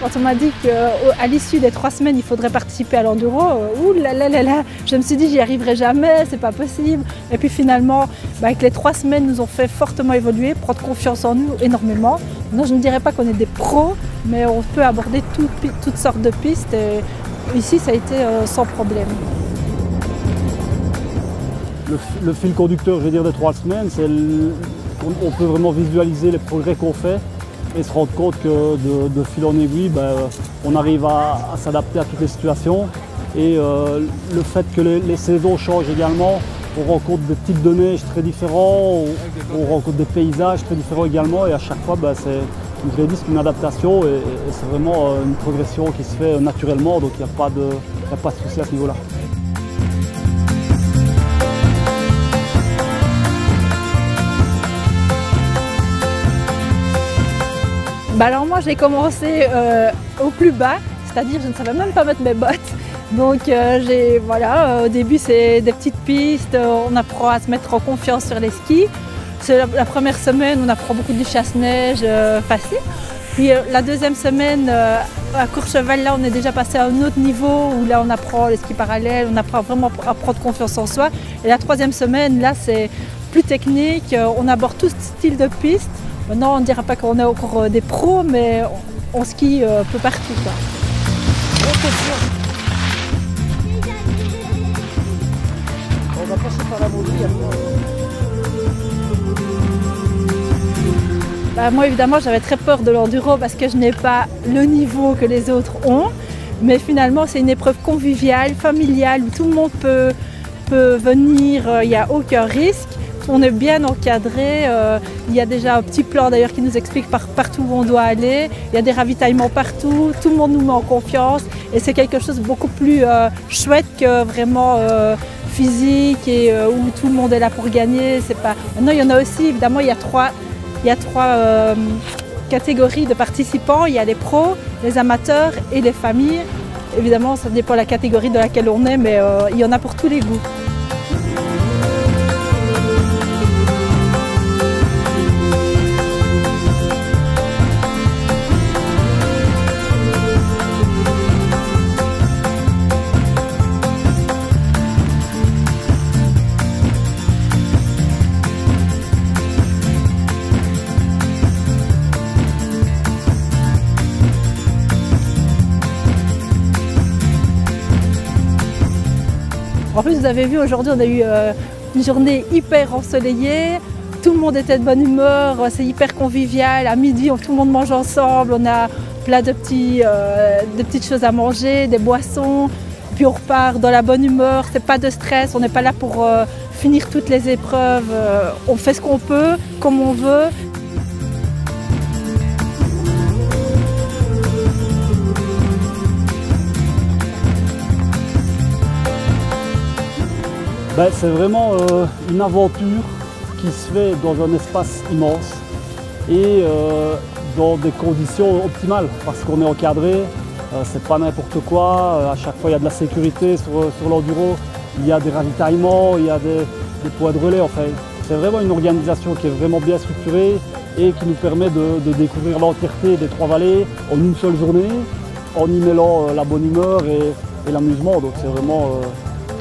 Quand on m'a dit qu'à l'issue des 3 semaines, il faudrait participer à l'enduro, ouh là là là là, je me suis dit j'y arriverai jamais, c'est pas possible. Et puis finalement, avec les 3 semaines, nous ont fait fortement évoluer, prendre confiance en nous énormément. Non, je ne dirais pas qu'on est des pros, mais on peut aborder toutes sortes de pistes. Et ici, ça a été sans problème. Le fil conducteur, je vais dire, des 3 semaines, c'est qu'on peut vraiment visualiser les progrès qu'on fait et se rendre compte que de fil en aiguille, on arrive à s'adapter à toutes les situations. Et le fait que les saisons changent également, on rencontre des types de neige très différents, on rencontre des paysages très différents également, et à chaque fois, c'est une adaptation et c'est vraiment une progression qui se fait naturellement, donc il n'y a pas de souci à ce niveau-là. Alors moi j'ai commencé au plus bas, c'est-à-dire je ne savais même pas mettre mes bottes. Donc au début c'est des petites pistes, on apprend à se mettre en confiance sur les skis. C'est la première semaine, on apprend beaucoup du chasse-neige facile. Puis la deuxième semaine, à Courchevel, là on est déjà passé à un autre niveau où là on apprend les skis parallèles, on apprend vraiment à prendre confiance en soi. Et la troisième semaine, là c'est plus technique, on aborde tout style de piste. Maintenant, on ne dira pas qu'on est encore des pros, mais on skie un peu partout, quoi. On va passer par la montée après. Moi, évidemment, j'avais très peur de l'enduro parce que je n'ai pas le niveau que les autres ont. Mais finalement, c'est une épreuve conviviale, familiale, où tout le monde peut venir, il n'y a aucun risque. On est bien encadré, il y a déjà un petit plan d'ailleurs qui nous explique partout où on doit aller, il y a des ravitaillements partout, tout le monde nous met en confiance et c'est quelque chose de beaucoup plus chouette que vraiment physique et où tout le monde est là pour gagner. Maintenant il y en a aussi, évidemment il y a trois catégories de participants, il y a les pros, les amateurs et les familles. Évidemment ça dépend de la catégorie dans laquelle on est, mais il y en a pour tous les goûts. En plus, vous avez vu, aujourd'hui, on a eu une journée hyper ensoleillée. Tout le monde était de bonne humeur, c'est hyper convivial. À midi, tout le monde mange ensemble. On a plein de petites choses à manger, des boissons. Puis on repart dans la bonne humeur. C'est pas de stress. On n'est pas là pour finir toutes les épreuves. On fait ce qu'on peut, comme on veut. C'est vraiment une aventure qui se fait dans un espace immense et dans des conditions optimales parce qu'on est encadré, c'est pas n'importe quoi, à chaque fois il y a de la sécurité sur l'enduro, il y a des ravitaillements, il y a des points de relais. Enfin, c'est vraiment une organisation qui est vraiment bien structurée et qui nous permet de découvrir l'entièreté des Trois Vallées en une seule journée, en y mêlant la bonne humeur et l'amusement, donc c'est vraiment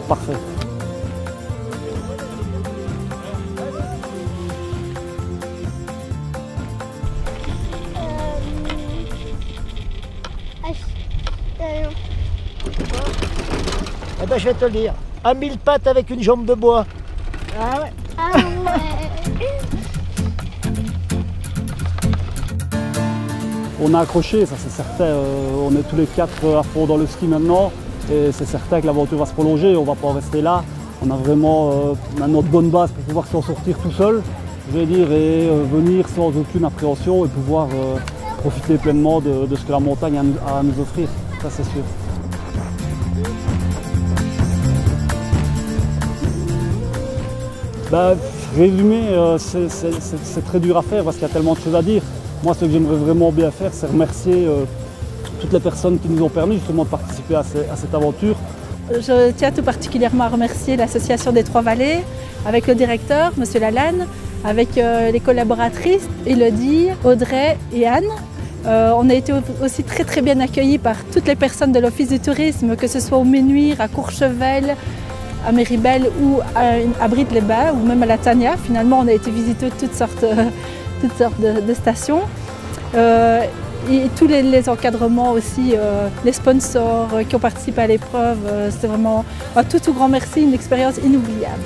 parfait. Eh ben, je vais te le dire. À 1000 pattes avec une jambe de bois. Ah ouais. Ah ouais. On a accroché, ça c'est certain. On est tous les 4 à fond dans le ski maintenant. Et c'est certain que l'aventure va se prolonger. On ne va pas en rester là. On a vraiment maintenant de bonnes bases pour pouvoir s'en sortir tout seul, je vais dire, et venir sans aucune appréhension et pouvoir profiter pleinement de ce que la montagne a à nous offrir. Ça c'est sûr. Résumé, c'est très dur à faire parce qu'il y a tellement de choses à dire. Moi, ce que j'aimerais vraiment bien faire, c'est remercier toutes les personnes qui nous ont permis justement de participer à cette aventure. Je tiens tout particulièrement à remercier l'association des Trois Vallées, avec le directeur, M. Lalanne, avec les collaboratrices Élodie, Audrey et Anne, On a été aussi très bien accueillis par toutes les personnes de l'Office du tourisme, que ce soit au Ménuire, à Courchevel, à Méribel ou à Brive-les-Bains ou même à la Tania. Finalement, on a été visiter toutes sortes de stations. Et tous les encadrements aussi, les sponsors qui ont participé à l'épreuve, c'était vraiment un tout grand merci, une expérience inoubliable.